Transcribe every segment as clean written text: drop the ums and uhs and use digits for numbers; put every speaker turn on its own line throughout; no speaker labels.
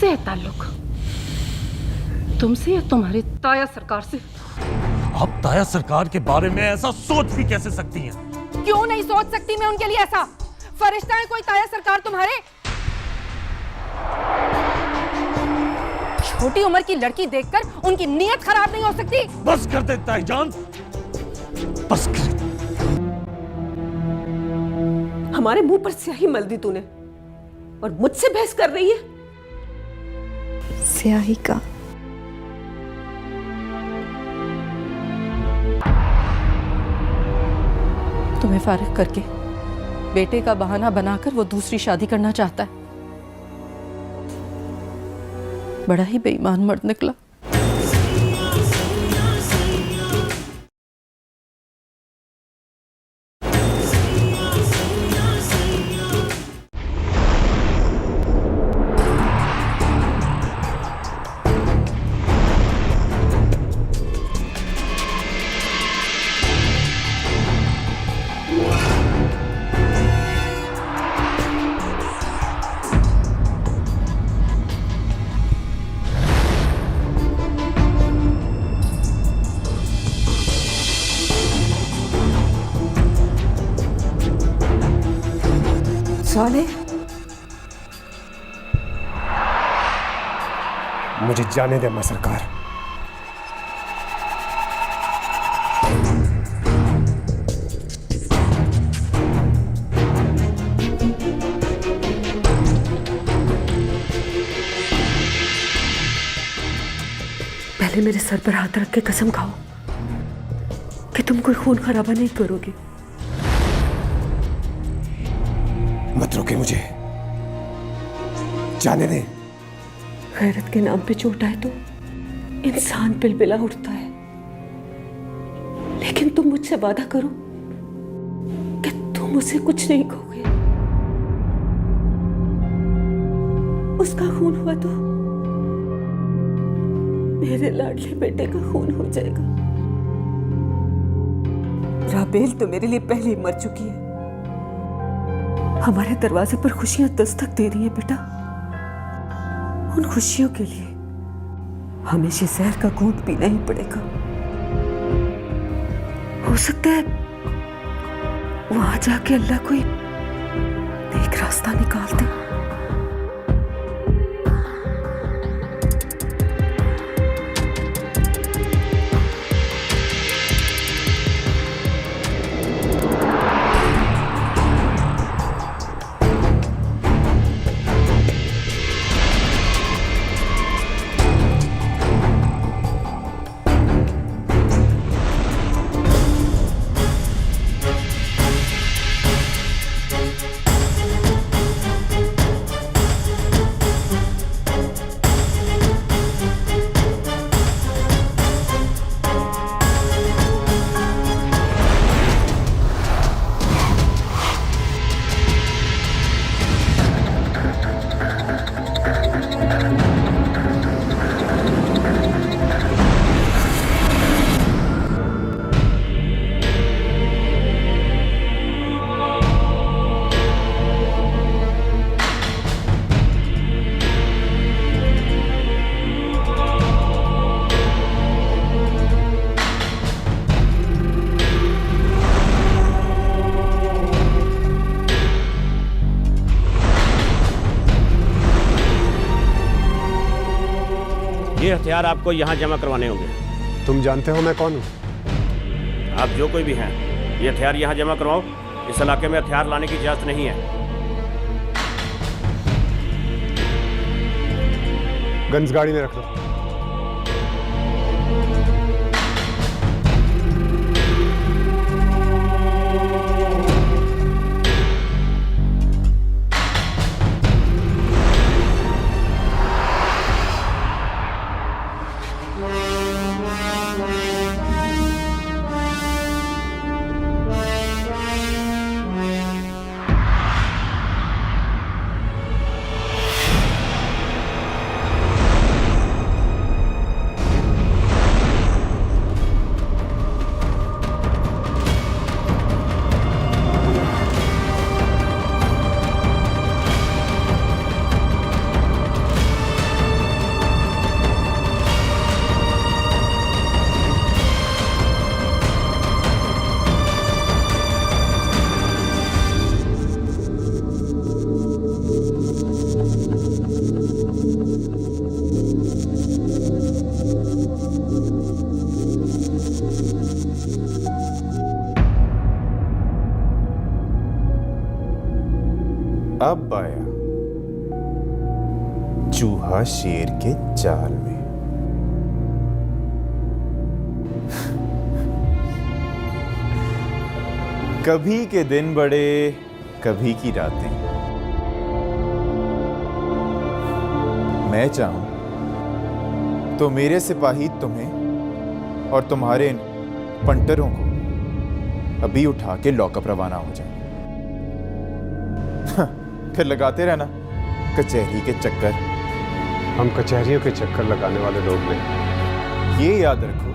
किससे है ताल्लुक? तुमसे या तुम्हारी ताया सरकार से?
आप ताया सरकार के बारे में ऐसा सोच भी कैसे सकती हैं?
क्यों नहीं सोच सकती मैं उनके लिए ऐसा? फरिश्ता है कोई ताया सरकार तुम्हारे? छोटी उम्र की लड़की देखकर उनकी नीयत खराब नहीं हो सकती?
बस कर दे ताईजान, बस कर।
हमारे मुंह पर स्याही मल दी तूने और मुझसे बहस कर रही है।
स्याही का
तुम्हें फारिग करके बेटे का बहाना बनाकर वो दूसरी शादी करना चाहता है। बड़ा ही बेईमान मर्द निकला।
साले,
मुझे जाने दे मां सरकार।
पहले मेरे सर पर हाथ रख के कसम खाओ कि तुम कोई खून खराबा नहीं करोगे।
मत रोके मुझे, जाने दे।
गैरत के नाम पे चोट आए तो इंसान बिलबिला उठता है, लेकिन तुम मुझसे वादा करो कि तुम उसे कुछ नहीं कहोगे। उसका खून हुआ तो मेरे लाडले बेटे का खून हो जाएगा। राबेल तो मेरे लिए पहले ही मर चुकी है। हमारे दरवाजे पर खुशियां दस्तक दे रही हैं बेटा। उन खुशियों के लिए हमें ये जहर का घूंट पीना ही पड़ेगा। हो सकता है वहां जाके अल्लाह कोई नेक रास्ता निकाल दे।
ये हथियार आपको यहाँ जमा करवाने होंगे।
तुम जानते हो मैं कौन हूँ?
आप जो कोई भी हैं, ये हथियार यहाँ जमा करवाओ। इस इलाके में हथियार लाने की इजाजत नहीं है।
गन्स गाड़ी में रख लो।
अब आया चूहा शेर के जाल में। कभी के दिन बड़े, कभी की रातें। मैं चाहूं तो मेरे सिपाही तुम्हें और तुम्हारे इन पंटरों को अभी उठा के लॉकअप रवाना हो जाए। फिर लगाते रहना कचहरी के चक्कर।
हम कचहरियों के चक्कर लगाने वाले लोग नहीं।
ये याद रखो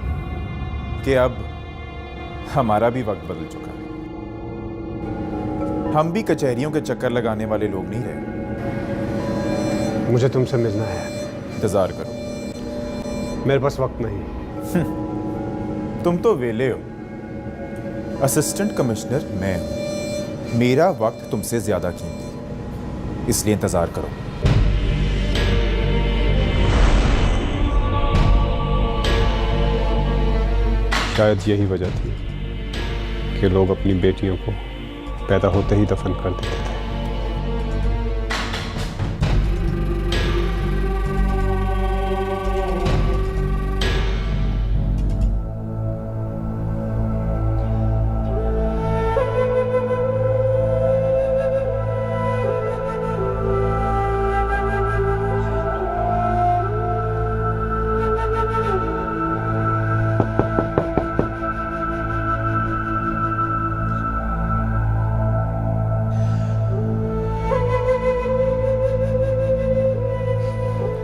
कि अब हमारा भी वक्त बदल चुका है। हम भी कचहरियों के चक्कर लगाने वाले लोग नहीं रहे।
मुझे तुमसे मिलना है।
इंतजार करो।
मेरे पास वक्त नहीं।
तुम तो वेले हो। असिस्टेंट कमिश्नर मैं हूं। मेरा वक्त तुमसे ज्यादा कीमती है, इसलिए इंतजार करो।
शायद यही वजह थी कि लोग अपनी बेटियों को पैदा होते ही दफन कर देते थे।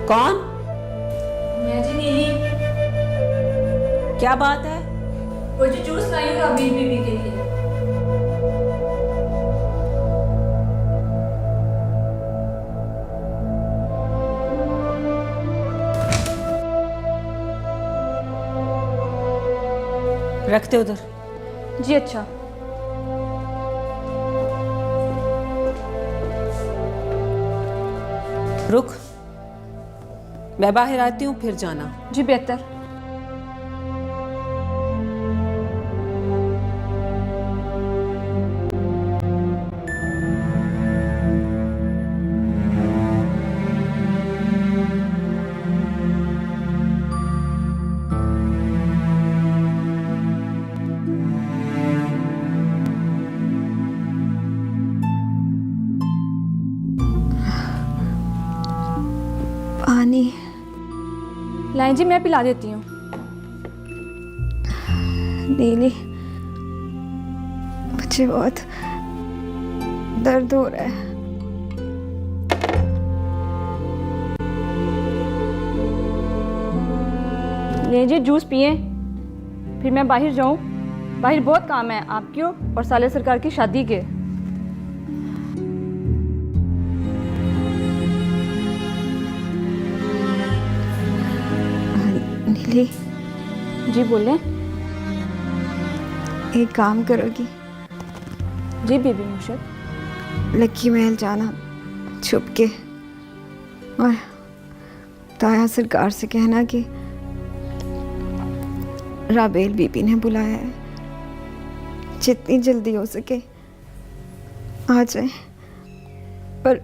कौन?
मैं जी नीली।
क्या बात है?
वो जो जूस लाई हूँ अबीर बीबी के लिए।
रखते उधर।
जी अच्छा।
रुक, मैं बाहर आती हूँ, फिर जाना।
जी बेहतर।
पानी
लाइन जी, मैं पिला देती हूँ।
नीली, मुझे बहुत दर्द हो रहा है।
ले जी जूस पिए, फिर मैं बाहर जाऊँ। बाहर बहुत काम है आपकी और साले सरकार की शादी के।
नीली,
जी बोलें।
एक काम करोगी?
जी बीबी मुर्शद।
लक्की महल जाना छुप के, और ताया सरकार से कहना कि राबेल बीबी ने बुलाया है, जितनी जल्दी हो सके आ जाए, पर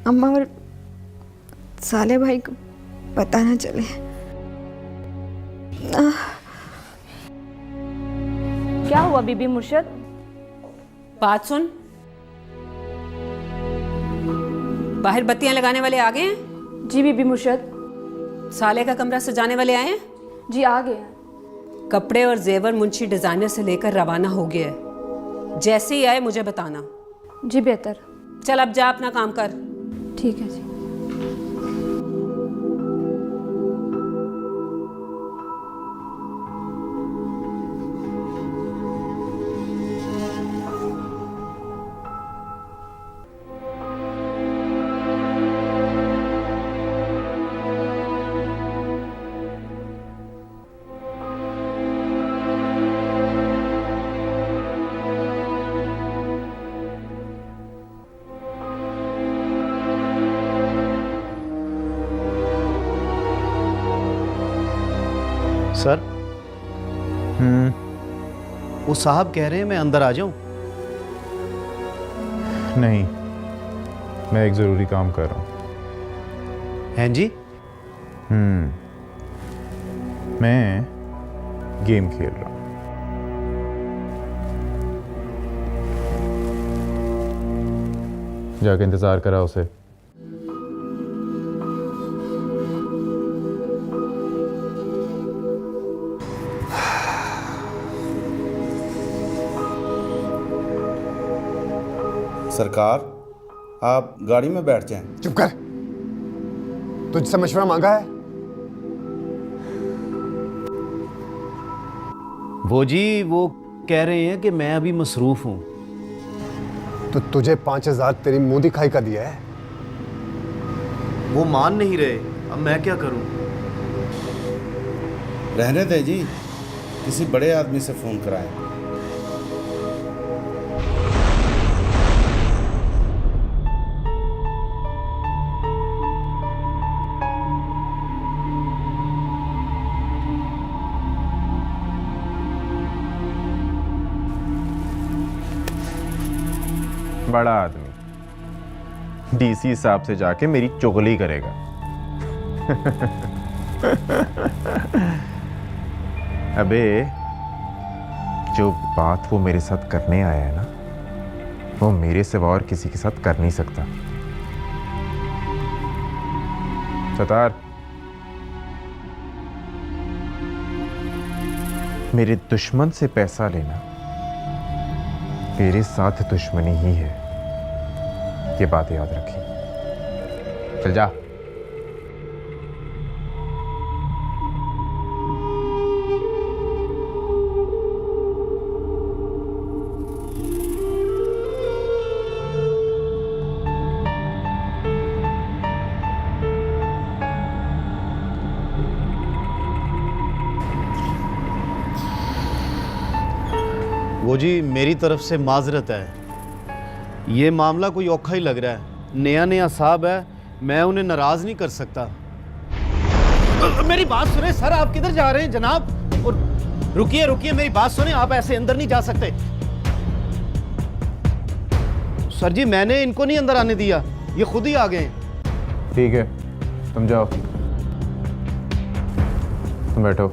अम्मा और साले भाई को पता ना चले।
क्या हुआ बीबी मुर्शद?
बात सुन, बाहर बत्तियां लगाने वाले आ गए हैं?
जी बीबी मुर्शद।
साले का कमरा सजाने वाले आए हैं?
जी आ गए हैं।
कपड़े और जेवर मुंशी डिजाइनर से लेकर रवाना हो गया है। जैसे ही आए मुझे बताना।
जी बेहतर।
चल अब जा, अपना काम कर।
ठीक है जी।
सर, वो साहब कह रहे हैं मैं अंदर आ जाऊं।
नहीं, मैं एक ज़रूरी काम कर रहा हूँ।
हैं जी?
मैं गेम खेल रहा हूँ। जाके इंतज़ार करा उसे।
सरकार, आप गाड़ी में बैठ जाएं।
चुप कर। तुझसे मशवरा मांगा है?
वो जी वो कह रहे हैं कि मैं अभी मसरूफ हूं।
तो तुझे 5,000 तेरी मुंह दिखाई का दिया है।
वो मान नहीं रहे, अब मैं क्या करूं?
रहने दे जी, किसी बड़े आदमी से फोन कराएं।
बड़ा आदमी डीसी साहब से जाके मेरी चुगली करेगा। अबे जो बात वो मेरे साथ करने आया है ना, वो मेरे सिवा और किसी के साथ कर नहीं सकता। सतार, मेरे दुश्मन से पैसा लेना तेरे साथ दुश्मनी ही है, ये बात याद रखी। चल जा।
वो जी मेरी तरफ से माजरत है। ये मामला कोई औखा ही लग रहा है। नया नया साहब है, मैं उन्हें नाराज नहीं कर सकता। मेरी बात सुने सर, आप किधर जा रहे हैं जनाब? और रुकिए रुकिए, मेरी बात सुने, आप ऐसे अंदर नहीं जा सकते। सर जी मैंने इनको नहीं अंदर आने दिया, ये खुद ही आ गए।
ठीक है, तुम जाओ, तुम बैठो।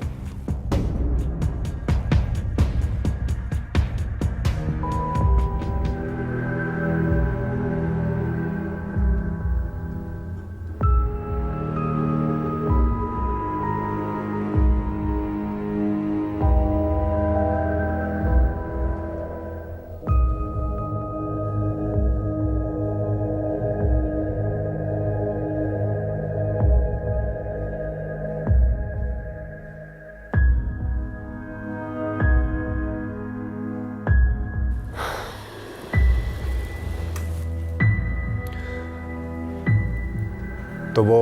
तो वो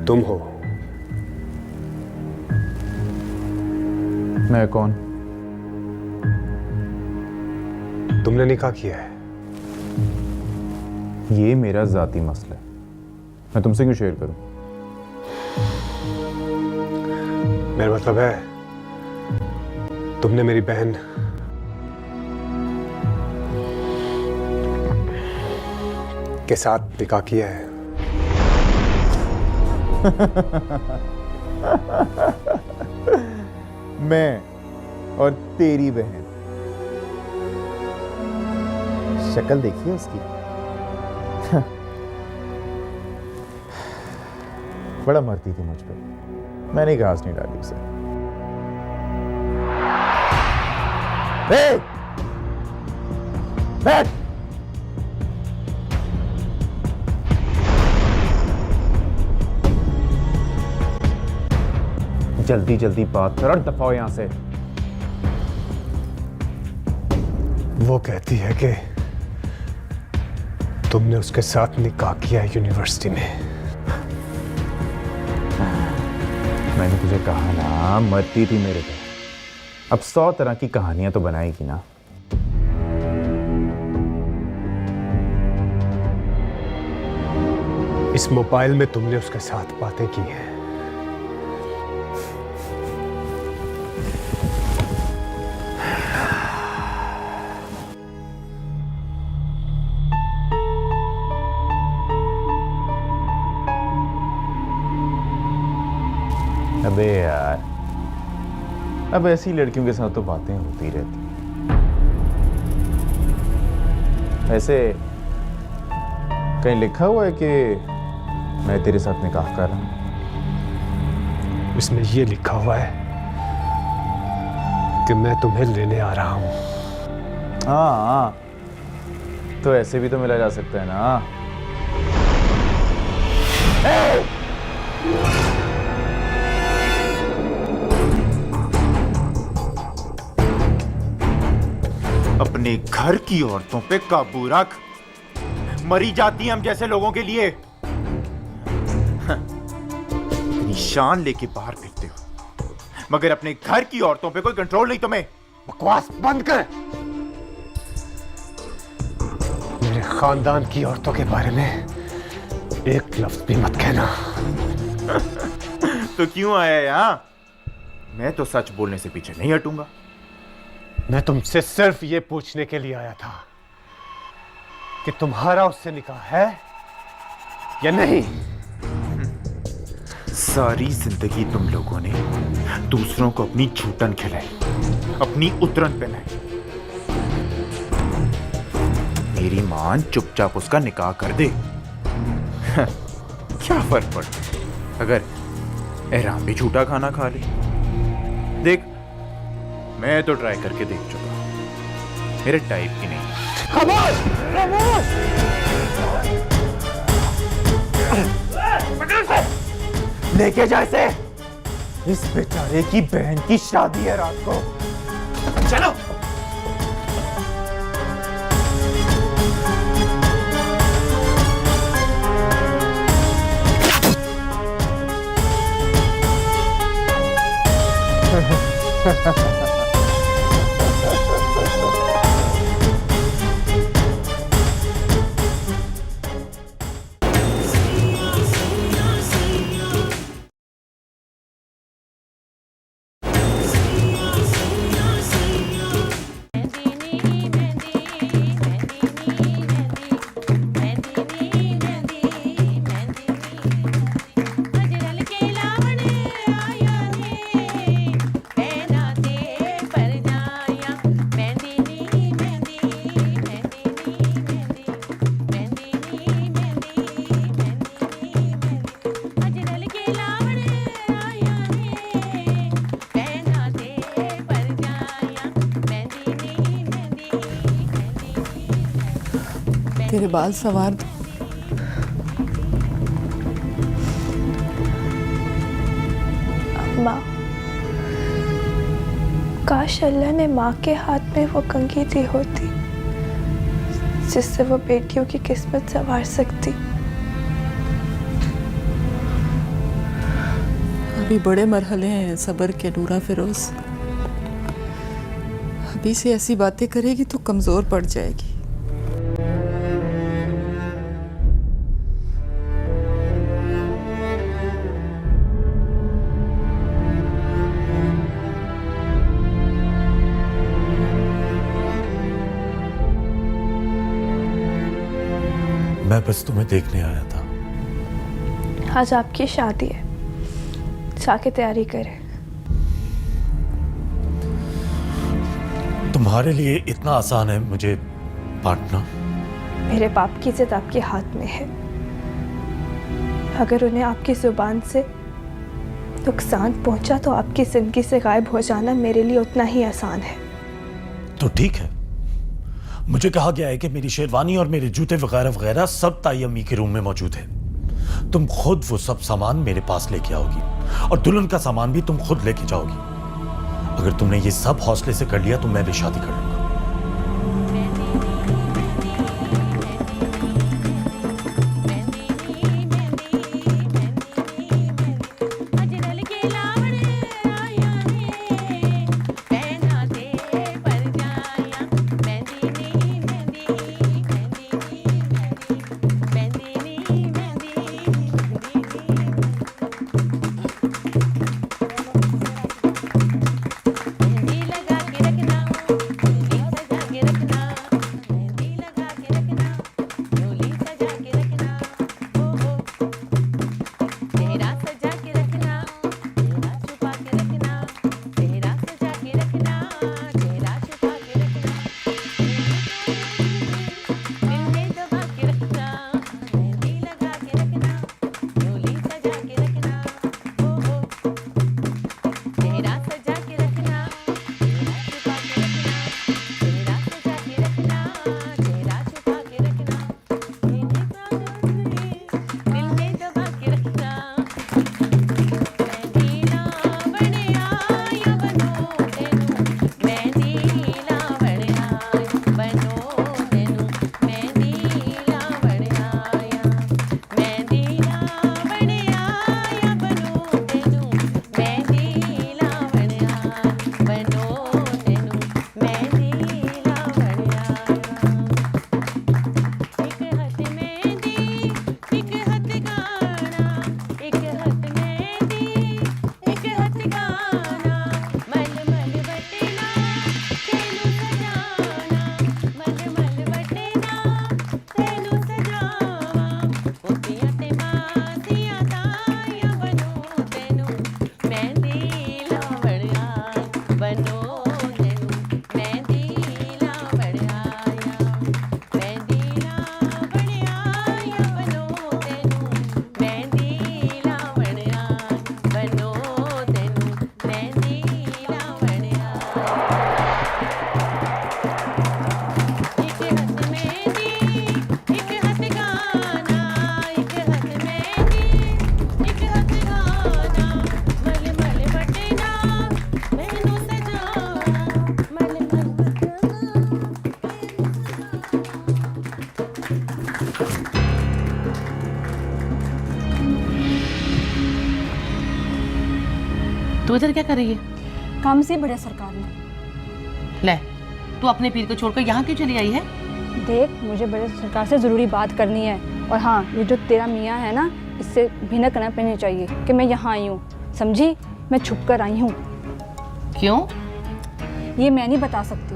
तुम हो?
मैं कौन?
तुमने निकाह किया है?
ये मेरा जाती मसला है, मैं तुमसे क्यों शेयर करूं?
मेरा मतलब है तुमने मेरी बहन के साथ निकाह किया है।
मैं और तेरी बहन, शक्ल देखिए उसकी। बड़ा मरती थी मुझ पर, मैंने घास नहीं डाली उसे। बैठ! जल्दी जल्दी बात कर और दफा हो यहां से।
वो कहती है कि तुमने उसके साथ निकाह किया है यूनिवर्सिटी में।
मैंने तुझे कहा ना, मरती थी मेरे पे। अब 100 तरह की कहानियां तो बनाएगी ना।
इस मोबाइल में तुमने उसके साथ बातें की हैं।
अबे यार, अब ऐसी लड़कियों के साथ तो बातें होती रहती। ऐसे कहीं लिखा हुआ है कि मैं तेरे साथ निकाह कर रहा हूं?
इसमें ये लिखा हुआ है कि मैं तुम्हें लेने आ रहा हूं।
हाँ, तो ऐसे भी तो मिला जा सकता है ना। अपने घर की औरतों पे काबू रख। मरी जाती हैं हम जैसे लोगों के लिए। इतनी शान लेके बाहर फिरते हो, मगर अपने घर की औरतों पे कोई कंट्रोल नहीं तुम्हें।
बकवास बंद कर। मेरे खानदान की औरतों के बारे में एक लफ्ज भी मत कहना।
तो क्यों आया यहाँ? मैं तो सच बोलने से पीछे नहीं हटूंगा।
मैं तुमसे सिर्फ ये पूछने के लिए आया था कि तुम्हारा उससे निकाह है या नहीं।
सारी जिंदगी तुम लोगों ने दूसरों को अपनी झूठन खिलाई, अपनी उतरन पहनाई। मेरी मान चुपचाप उसका निकाह कर दे। क्या फर्क पड़ता है अगर एहराम भी झूठा खाना खा ले। देख, मैं तो ट्राई करके देख चुका, मेरे टाइप की नहीं।
खामोश! खामोश!
लेके जा इसे। इस बेचारे की बहन की शादी है रात को। चलो।
तेरे बाल संवार दो।
अम्मा, काश अल्लाह ने माँ के हाथ में वो कंघी दी होती जिससे वो बेटियों की किस्मत संवार सकती।
अभी बड़े मरहले हैं सब्र के नूरा फिरोज। अभी से ऐसी बातें करेगी तो कमजोर पड़ जाएगी।
मैं बस तुम्हें देखने आया था।
आज आपकी शादी है, जाके तैयारी करें।
तुम्हारे लिए इतना आसान है मुझे बांटना?
मेरे बाप की इज्जत आपके हाथ में है। अगर उन्हें आपकी जुबान से नुकसान पहुंचा तो आपकी जिंदगी से गायब हो जाना मेरे लिए उतना ही आसान है।
तो ठीक है, मुझे कहा गया है कि मेरी शेरवानी और मेरे जूते वगैरह वगैरह सब ताई अम्मी के रूम में मौजूद है। तुम खुद वो सब सामान मेरे पास लेके आओगी और दुल्हन का सामान भी तुम खुद लेके जाओगी। अगर तुमने ये सब हौसले से कर लिया तो मैं भी शादी कर लूंगा।
तू इधर क्या कर रही है?
काम से बड़े सरकार ने।
ले, तू अपने पीर को छोड़कर यहाँ क्यों चली आई है?
देख, मुझे बड़े सरकार से ज़रूरी बात करनी है। और हाँ, ये जो तेरा मियाँ है ना, इससे भिनक न पड़नी चाहिए कि मैं यहाँ आई हूँ, समझी? मैं छुप कर आई हूँ।
क्यों?
ये मैं नहीं बता सकती,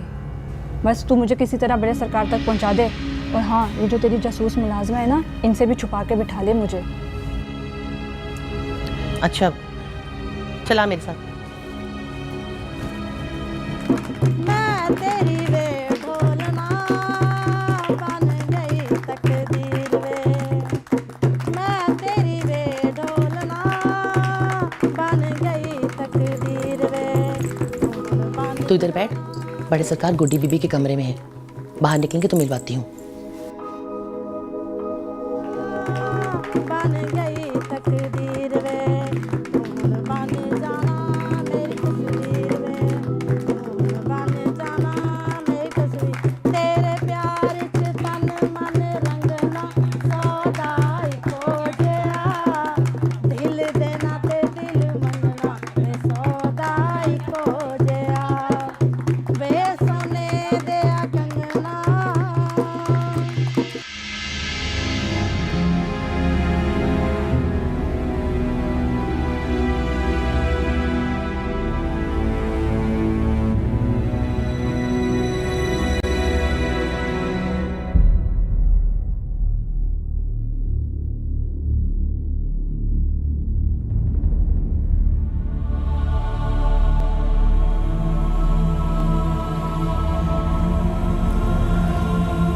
बस तू मुझे किसी तरह बड़े सरकार तक पहुँचा दे। और हाँ, ये जो तेरी जासूस मुलाजमा है ना, इनसे भी छुपा के बिठा ले मुझे।
अच्छा, चला मेरे साथ।
मैं तेरी वे ढोलना बन गई तकदीर वे, मैं तेरी वे ढोलना बन गई तकदीर वे।
तू इधर बैठ, बड़े सरकार गुड्डी बीबी के कमरे में है, बाहर निकलेंगे तो मिलवाती हूँ।
बन गई तकदीर वे, बन जाना मेरी तकदीर वे, बन जाना मेरी तकदीर। तेरे प्यार च तन मन रंगना सौदाई खोजया, दिल देना ते दिल मंगना मैं सौदाई खोजया, वे सोने दिया कंगना।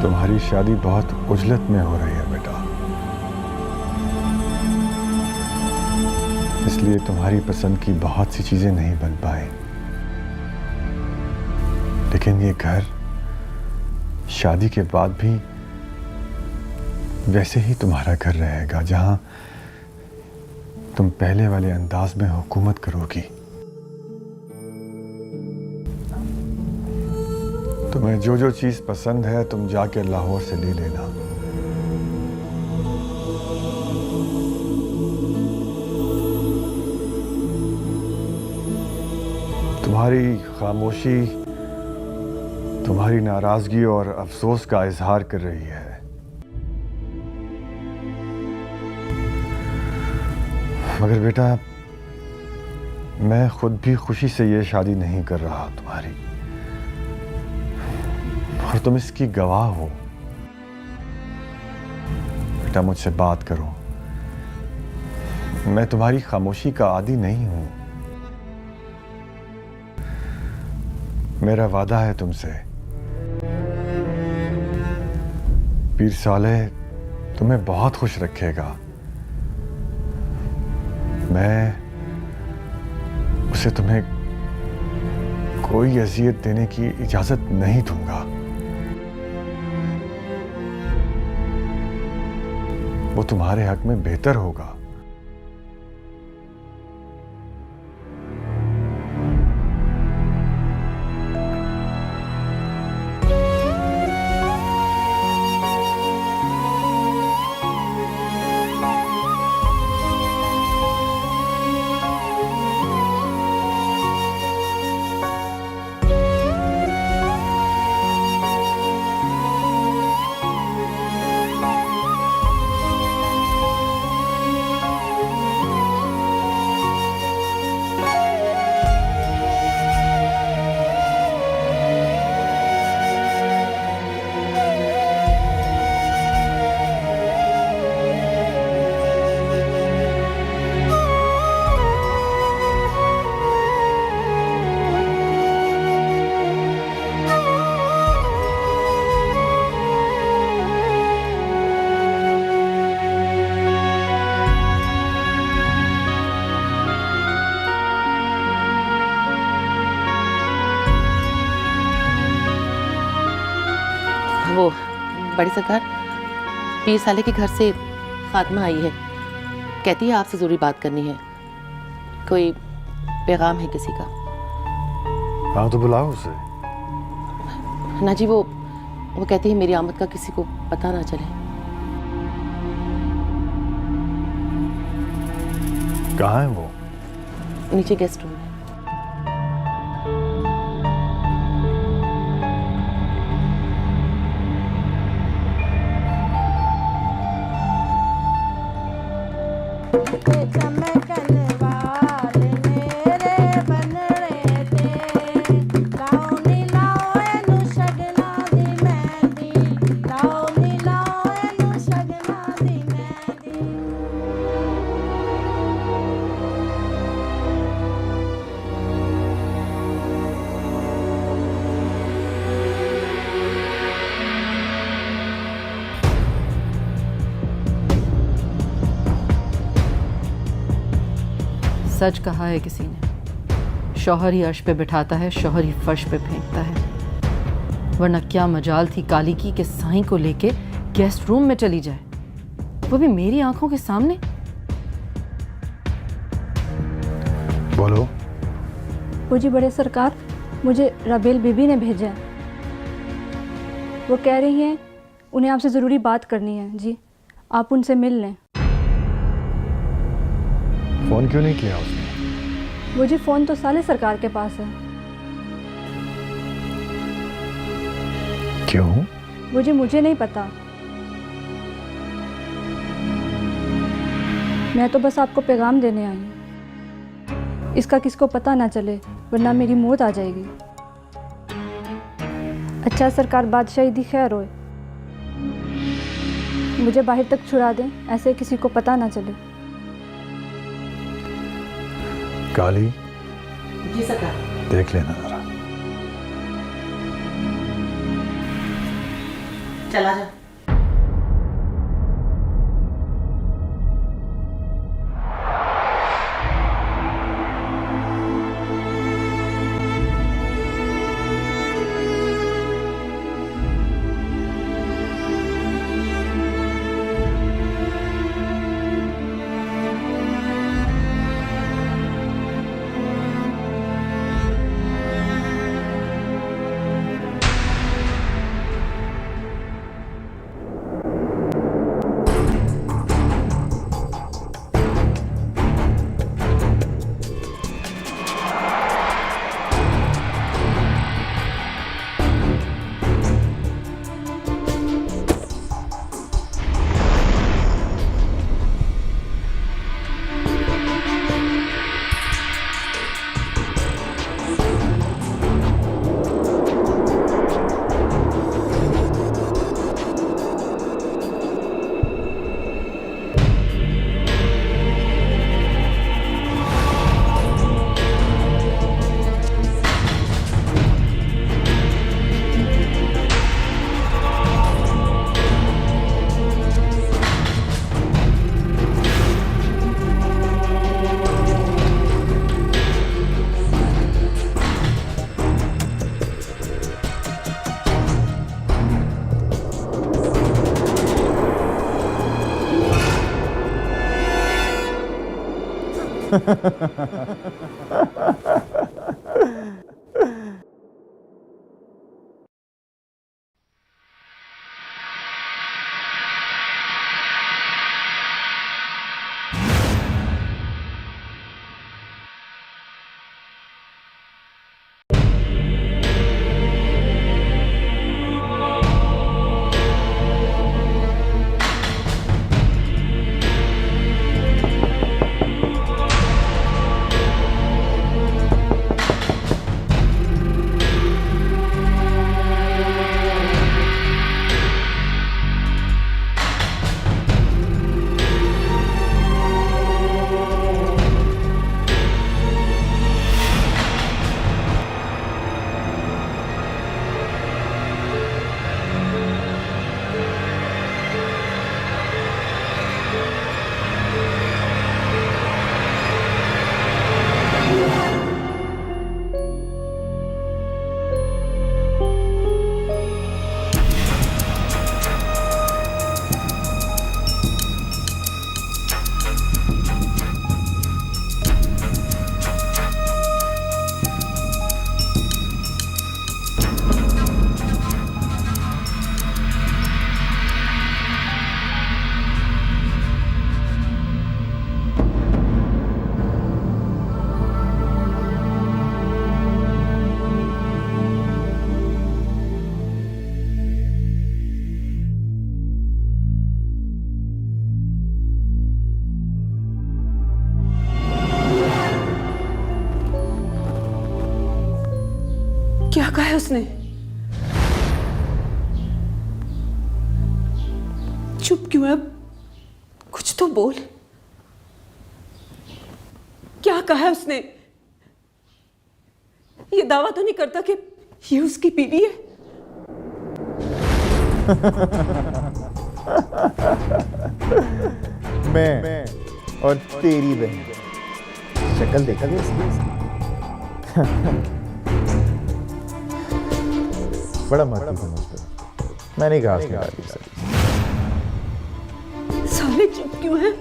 तुम्हारी शादी बहुत उजलत में हो रही है बेटा, इसलिए तुम्हारी पसंद की बहुत सी चीजें नहीं बन पाए, लेकिन ये घर शादी के बाद भी वैसे ही तुम्हारा घर रहेगा, जहां तुम पहले वाले अंदाज में हुकूमत करोगी। तुम्हें जो जो चीज पसंद है तुम जाके लाहौर से ले लेना। तुम्हारी खामोशी तुम्हारी नाराजगी और अफसोस का इजहार कर रही है। मगर बेटा, मैं खुद भी खुशी से ये शादी नहीं कर रहा तुम्हारी, और तुम इसकी गवाह हो। बेटा, मुझसे बात करो, मैं तुम्हारी खामोशी का आदी नहीं हूं। मेरा वादा है तुमसे, पीर सालेह तुम्हें बहुत खुश रखेगा। मैं उसे तुम्हें कोई अजियत देने की इजाजत नहीं दूंगा। वो तुम्हारे हक में बेहतर होगा।
वो बड़ी सरकार, पीर साले के घर से फातिमा आई है, कहती है आपसे ज़रूरी बात करनी है, कोई पैगाम है किसी का।
हाँ तो बुलाओ उसे।
ना जी, वो कहती है मेरी आमद का किसी को पता ना चले।
कहाँ है वो?
नीचे गेस्ट रूम में।
ते चमकन वाले मेरे बनने ते लाओ नी लाओ एनू शगना दी मेहंदी लाओ नी लाओ एनू शगना दी मेहंदी।
सच कहा है किसी ने, शौहर ही अर्श पे बिठाता है, शौहर ही फर्श पे फेंकता है। वरना क्या मजाल थी काली की कि साईं को लेके गेस्ट रूम में चली जाए, वो भी मेरी आंखों के सामने।
बोलो।
वो जी बड़े सरकार, मुझे रबेल बीबी ने भेजा है। वो कह रही हैं उन्हें आपसे ज़रूरी बात करनी है जी, आप उनसे मिल लें।
फोन क्यों नहीं किया उसने?
वो जी फ़ोन तो साले सरकार के पास है।
क्यों?
वो जी मुझे नहीं पता, मैं तो बस आपको पैगाम देने आई हूँ। इसका किसको पता ना चले, वरना मेरी मौत आ जाएगी। अच्छा सरकार, बादशाही दी खैर होए, मुझे बाहर तक छुड़ा दें, ऐसे किसी को पता ना चले।
काली,
जी सरकार।
देख लेना जरा।
चला जा।
उसने? चुप क्यों है? कुछ तो बोल। क्या कहा है उसने? ये दावा तो नहीं करता कि ये उसकी बीवी है?
मैं और तेरी बहन शक्ल देखा नहीं इसकी? बड़ा मत समझते। मैंने कहा उसने डाली सर।
साले चुप क्यों है?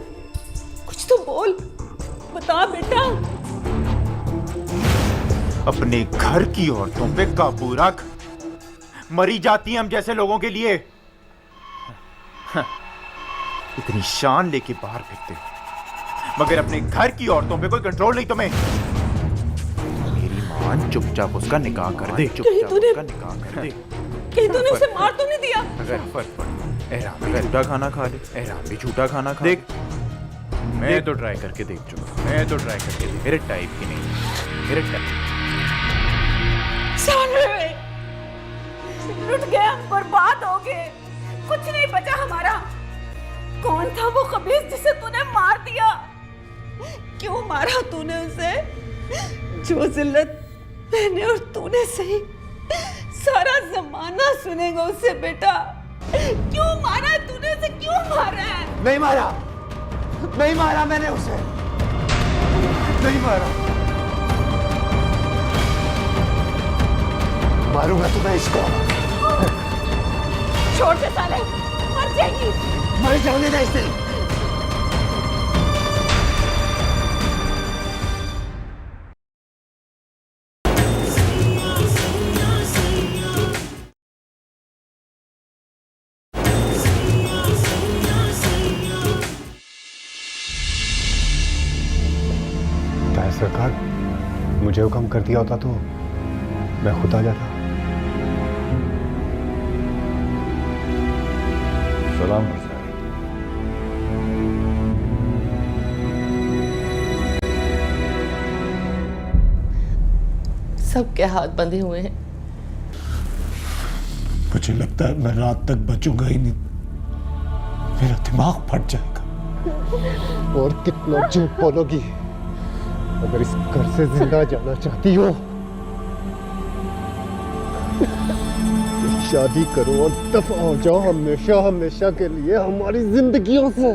कुछ तो बोल, बता बेटा।
अपने घर की औरतों पे काबू रख। मरी जाती हैं हम जैसे लोगों के लिए। इतनी शान लेके बाहर फेंकते हो, मगर अपने घर की औरतों पे कोई कंट्रोल नहीं तुम्हें। मेरी मां, चुपचाप उसका निकाह कर दे। चुपचाप उसका निकाह कर दे।
कहीं तूने उसे मार तो नहीं दिया?
अगर फर्क पड़, एहराम भी झूठा खाना खा ले। एहराम भी झूठा खाना खा देख। मैं तो ट्राई करके देख चुका। मेरे टाइप की नहीं, मेरे टाइप।
साले लुट गए हम, बर्बाद हो गए, कुछ नहीं बचा हमारा। कौन था वो खबीस जिसे तूने मार दिया? क्यों मारा तूने उसे? जो जिल्लत मैंने और तूने सही, सारा जमाना सुनेगा उसे बेटा। क्यों मारा तूने उसे? क्यों मारा है?
नहीं मारा, नहीं मारा मैंने उसे, नहीं मारा। मारूंगा तुम्हें इसको।
छोड़ दे साले, मर जाएगी।
मर जाने दे इसे।
सरकार, मुझे हुक्म कर दिया होता तो मैं खुद आ जाता।
सलाम।
सबके हाथ बंधे हुए हैं।
मुझे लगता है मैं रात तक बचूंगा ही नहीं, मेरा दिमाग फट जाएगा।
और कितना झूठ बोलोगी? अगर इस घर से जिंदा जाना चाहती हो, शादी करो और दफा हो जाओ हमेशा हमेशा के लिए हमारी जिंदगियों से।